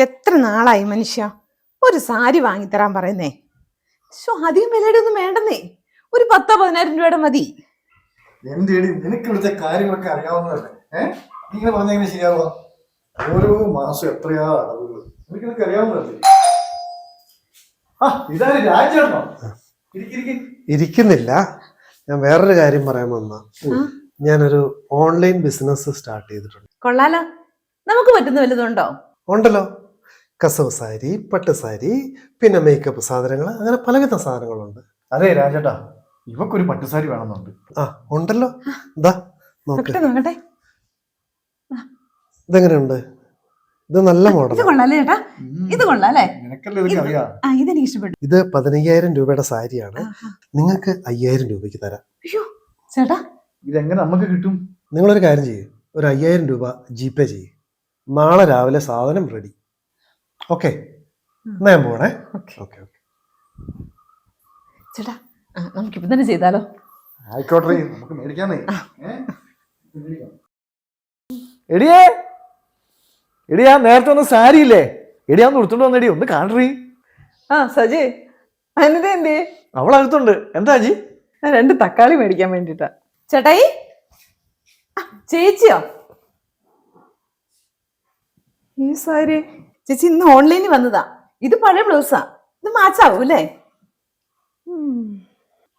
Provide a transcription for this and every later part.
എത്ര നാളായി മനുഷ്യ ഒരു സാരി വാങ്ങിത്തരാൻ പറയുന്നേ. അധികം വിലയുടെ ഒന്നും വേണ്ടെന്നേ, ഒരു 10-15 രൂപയുടെ മതി. നിനക്ക് ഇവിടുത്തെ കാര്യങ്ങളൊക്കെ അറിയാവുന്നതല്ലേ? നിങ്ങൾ പറഞ്ഞെങ്ങനെ ശരിയാവുക? ഓരോ മാസം എത്രയാ അളവുകൾ നിനക്ക് അറിയാവുന്നതല്ലേ? ഇതാര് രാജേട്ടനോ? ഇരിക്കുന്നില്ല, ഞാൻ വേറൊരു കാര്യം പറയാൻ വന്ന. ഞാനൊരു ഓൺലൈൻ ബിസിനസ് സ്റ്റാർട്ട് ചെയ്തിട്ടുണ്ട്. കൊള്ളാലോ, നമുക്ക് പറ്റുന്ന വല്ലതുണ്ടോ? ഉണ്ടല്ലോ, കസവ് സാരി, പട്ട് സാരി, പിന്നെ മേക്കപ്പ് സാധനങ്ങൾ, അങ്ങനെ പലവിധ സാധനങ്ങളുണ്ട്. അതെ രാജേട്ടാ, ഇവക്കൊരു പട്ടുസാരി വേണമെന്നുണ്ട്. ഉണ്ടല്ലോ, ഇതാ നോക്കട്ടെ. ഇതെങ്ങനെയുണ്ട്? ഇത് നല്ല മോഡൽ. ഇത് 15,000 രൂപയുടെ സാരിയാണ്. നിങ്ങൾക്ക് 5,000 രൂപയ്ക്ക് തരാം. ഇതെങ്ങനെ നമുക്ക് കിട്ടും? നിങ്ങളൊരു കാര്യം ചെയ്യും, ഒരു 5,000 രൂപ ജിപേ ചെയ്യും. നാളെ രാവിലെ സാധനം റെഡി. ഓക്കെ, എന്നാ ഞാൻ പോണേ. ഓക്കെ. ചേട്ടാ, നമുക്കിപ്പോ തന്നെ ചെയ്താലോ? ആയിക്കോട്ടെ, നമുക്ക് മേടിക്കാന്നേ. എടിയാ നേരത്തെ ഒന്ന് സാരി ഇല്ലേ? എടിയാന്ന് കൊടുത്തോണ്ട് വന്നേടി, ഒന്ന് കാണറി. സജി, അനിതേ എന്തേ? അവളകത്തുണ്ട്. എന്താ ജി? 2 തക്കാളി മേടിക്കാൻ വേണ്ടിട്ടാ. ചേട്ടായി, ചേച്ചിയോ? ഈ സാരി ചേച്ചി ഇന്ന് ഓൺലൈനിൽ വന്നതാ. ഇത് പഴയ ബ്ലൗസാ, ഇത് മാച്ചാവൂല്ലേ?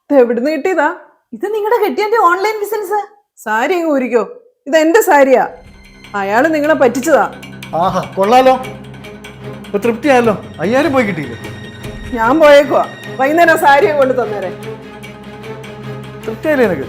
ഇത് എവിടുന്ന് കിട്ടിയതാ? ഇത് നിങ്ങളുടെ കെട്ടിയന്റെ ഓൺലൈൻ ബിസിനസ്. സാരി അങ്ങ് ഊരിക്കോ, ഇത് എന്റെ സാരിയാ. അയാള് നിങ്ങളെ പറ്റിച്ചതാ. കൊള്ളാലോ, ഇപ്പൊ തൃപ്തിയായല്ലോ. 5,000 പോയി കിട്ടിയില്ലേ? ഞാൻ പോയേക്കുവാ, വൈകുന്നേരം സാരിയെ കൊണ്ട് തന്നേരെ. തൃപ്തിയായില്ലേ നിനക്ക്?